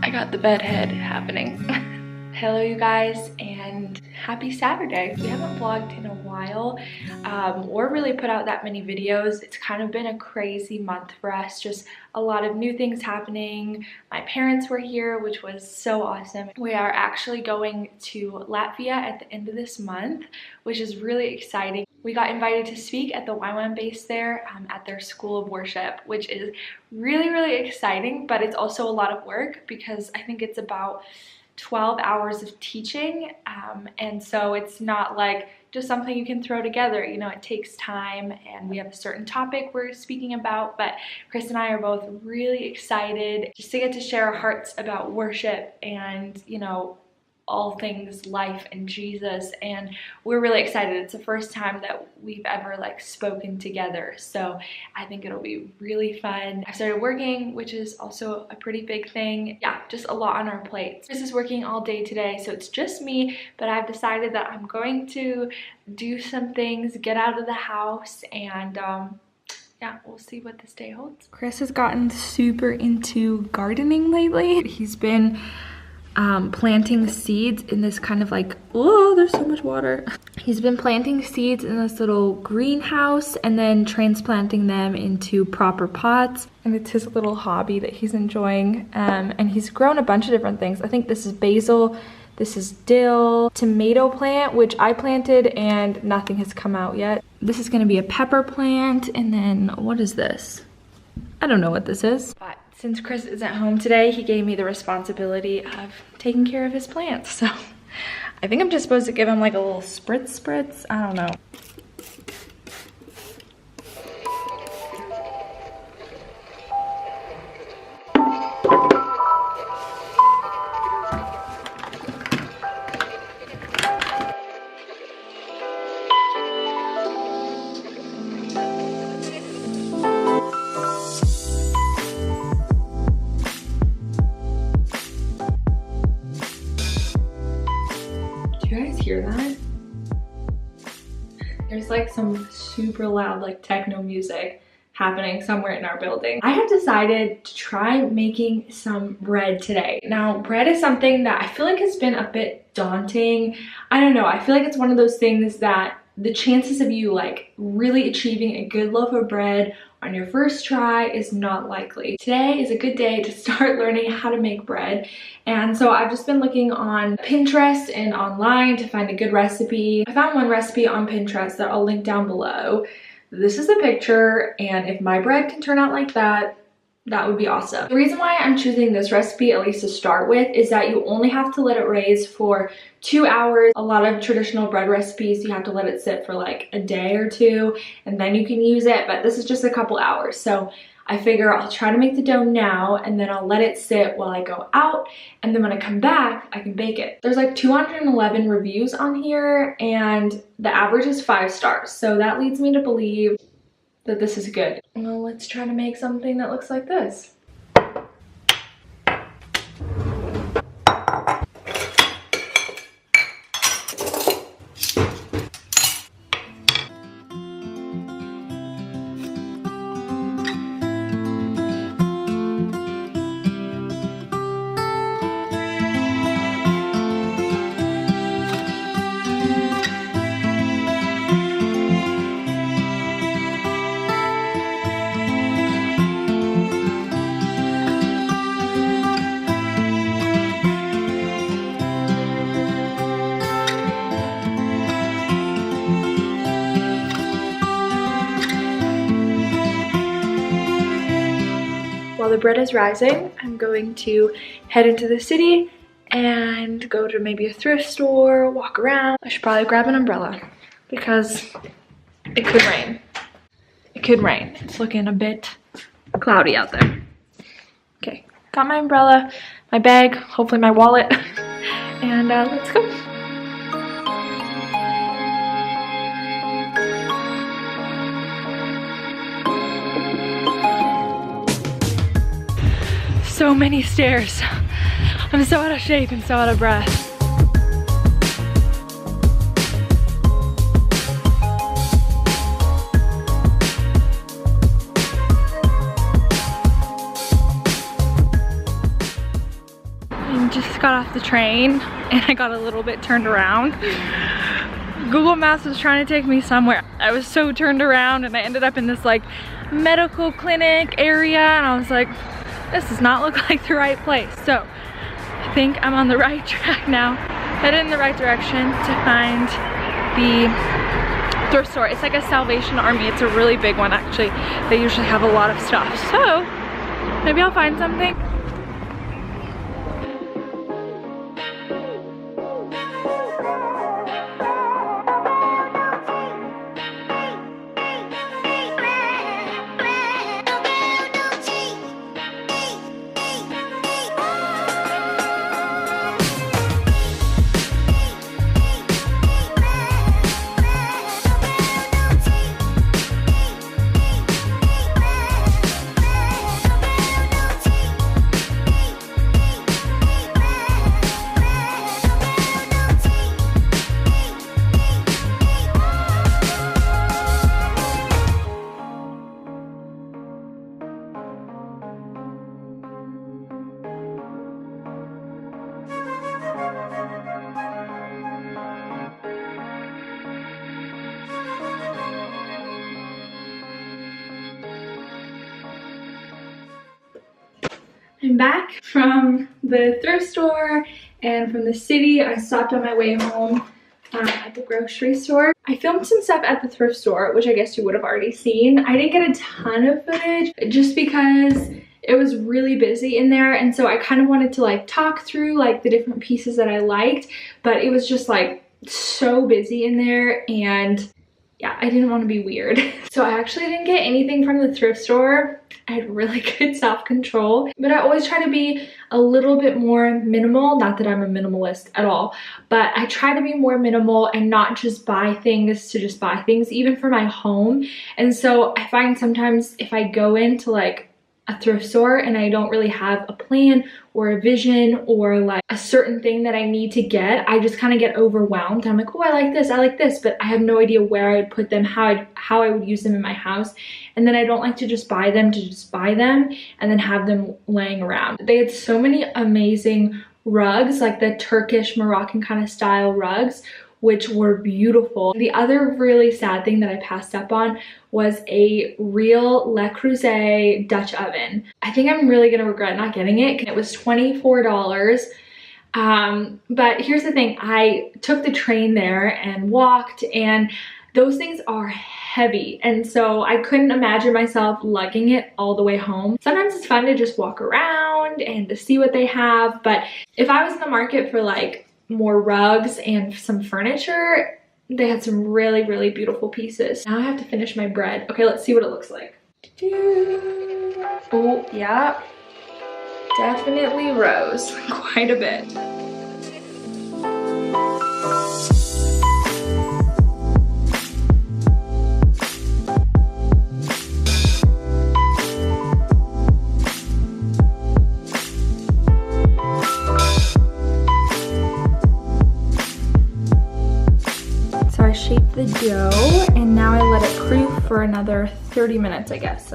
I got the bedhead happening. Hello you guys, and happy Saturday. We haven't vlogged in a while or really put out that many videos. It's kind of been a crazy month for us, just a lot of new things happening. My parents were here, which was so awesome. We are actually going to Latvia at the end of this month, which is really exciting. We got invited to speak at the YWAM base there at their school of worship, which is really exciting, but it's also a lot of work because I think it's about 12 hours of teaching, and so it's not like just something you can throw together. You know, it takes time, and we have a certain topic we're speaking about, but Chris and I are both really excited just to get to share our hearts about worship and, you know, all things life and Jesus, and we're really excited. It's the first time that we've ever like spoken together, so I think it'll be really fun. I started working, which is also a pretty big thing. Yeah, just a lot on our plates. Chris is working all day today, so it's just me, but I've decided that I'm going to do some things, get out of the house, and yeah, we'll see what this day holds. Chris has gotten super into gardening lately. He's been planting seeds in this kind of like, oh, there's so much water. He's been planting seeds in this little greenhouse and then transplanting them into proper pots. And it's his little hobby that he's enjoying. And he's grown a bunch of different things. I think this is basil, this is dill, tomato plant, which I planted and nothing has come out yet. This is gonna be a pepper plant. And then what is this? I don't know what this is. But since Chris isn't home today, he gave me the responsibility of taking care of his plants. So I think I'm just supposed to give him like a little spritz. I don't know. Hear that? There's like some super loud like techno music happening somewhere in our building. I have decided to try making some bread today. Now, bread is something that I feel like has been a bit daunting. I don't know, I feel like it's one of those things that the chances of you like really achieving a good loaf of bread on your first try is not likely. Today is a good day to start learning how to make bread. And so I've just been looking on Pinterest and online to find a good recipe. I found one recipe on Pinterest that I'll link down below. This is the picture, and if my bread can turn out like that, that would be awesome. The reason why I'm choosing this recipe, at least to start with, is that you only have to let it raise for 2 hours. A lot of traditional bread recipes, you have to let it sit for like a day or two and then you can use it, but this is just a couple hours. So I figure I'll try to make the dough now and then I'll let it sit while I go out, and then when I come back, I can bake it. There's like 211 reviews on here and the average is 5 stars. So that leads me to believe that this is good. Well, let's try to make something that looks like this. While the bread is rising, I'm going to head into the city and go to maybe a thrift store, walk around. I should probably grab an umbrella because it could rain. It could rain. It's looking a bit cloudy out there. Okay, got my umbrella, my bag, hopefully my wallet, and let's go. So many stairs. I'm so out of shape and so out of breath. just got off the train and I got a little bit turned around. Google Maps was trying to take me somewhere. I was so turned around and I ended up in this like medical clinic area, and I was like, this does not look like the right place. So I think I'm on the right track now, headed in the right direction to find the thrift store. It's like a Salvation Army. It's a really big one actually. They usually have a lot of stuff. So maybe I'll find something. I'm back from the thrift store and from the city. I stopped on my way home at the grocery store. I filmed some stuff at the thrift store, which I guess you would have already seen. I didn't get a ton of footage just because it was really busy in there, and so I kind of wanted to like talk through like the different pieces that I liked, but it was just like so busy in there, and yeah, I didn't want to be weird. So I actually didn't get anything from the thrift store. I had really good self-control, but I always try to be a little bit more minimal. Not that I'm a minimalist at all, but I try to be more minimal and not just buy things to just buy things, even for my home. And so I find sometimes if I go into like a thrift store and I don't really have a plan or a vision or like a certain thing that I need to get, I just kind of get overwhelmed. I'm like, oh, I like this, but I have no idea where I would put them, how I would use them in my house. And then I don't like to just buy them and then have them laying around. They had so many amazing rugs, like the Turkish Moroccan kind of style rugs, which were beautiful. The other really sad thing that I passed up on was a real Le Creuset Dutch oven. I think I'm really gonna regret not getting it. It was $24. But here's the thing, I took the train there and walked, and those things are heavy, and so I couldn't imagine myself lugging it all the way home. Sometimes it's fun to just walk around and to see what they have, but if I was in the market for like more rugs and some furniture, they had some really, really beautiful pieces. Now I have to finish my bread. Okay, let's see what it looks like. Oh, yeah. Definitely rose quite a bit. Shape the dough, and now I let it proof for another 30 minutes, I guess.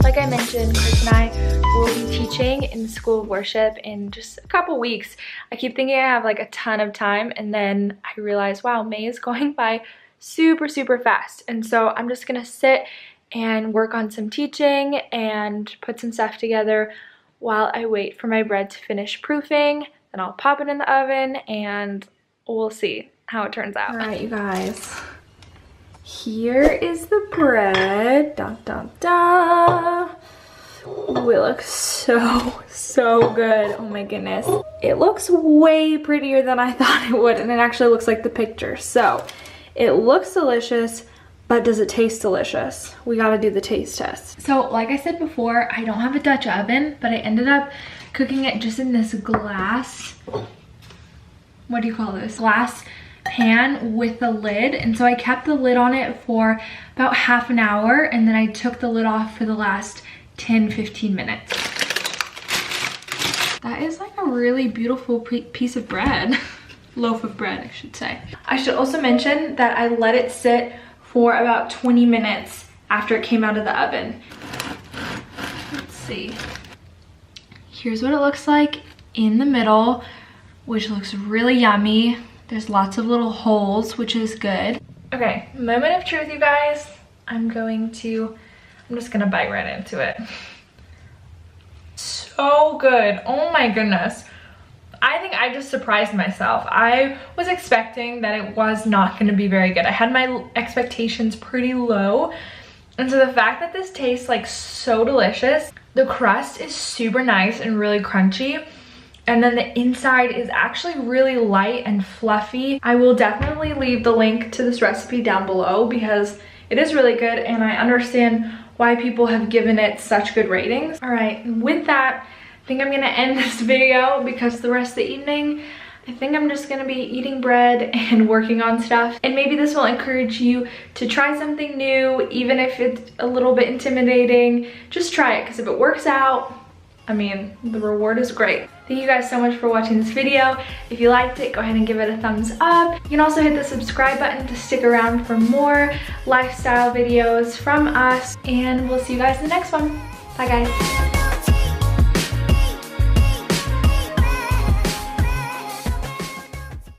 Like I mentioned, Chris and I will be teaching in the School of Worship in just a couple weeks. I keep thinking I have like a ton of time, and then I realize, wow, May is going by super, super fast. And so I'm just gonna sit and work on some teaching and put some stuff together while I wait for my bread to finish proofing. Then I'll pop it in the oven and we'll see how it turns out. All right, you guys, here is the bread. Dun, dun, dun. Ooh, it looks so good. Oh my goodness. It looks way prettier than I thought it would, and it actually looks like the picture. So it looks delicious, but does it taste delicious? We gotta do the taste test. So like I said before, I don't have a Dutch oven, but I ended up cooking it just in this glass, what do you call this? Glass pan with the lid. And so I kept the lid on it for about half an hour, and then I took the lid off for the last 10-15 minutes. That is like a really beautiful piece of bread. Loaf of bread, I should say. I should also mention that I let it sit for about 20 minutes after it came out of the oven. Let's see. Here's what it looks like in the middle, which looks really yummy. There's lots of little holes, which is good. Okay, moment of truth, you guys. I'm just gonna bite right into it. So good. Oh my goodness. I think I just surprised myself. I was expecting that it was not gonna be very good. I had my expectations pretty low. And so the fact that this tastes like so delicious, the crust is super nice and really crunchy. And then the inside is actually really light and fluffy. I will definitely leave the link to this recipe down below because it is really good and I understand why people have given it such good ratings. All right, with that, I think I'm gonna end this video because the rest of the evening, I think I'm just gonna be eating bread and working on stuff. And maybe this will encourage you to try something new, even if it's a little bit intimidating. Just try it, because if it works out, I mean, the reward is great. Thank you guys so much for watching this video. If you liked it, go ahead and give it a thumbs up. You can also hit the subscribe button to stick around for more lifestyle videos from us. And we'll see you guys in the next one. Bye guys.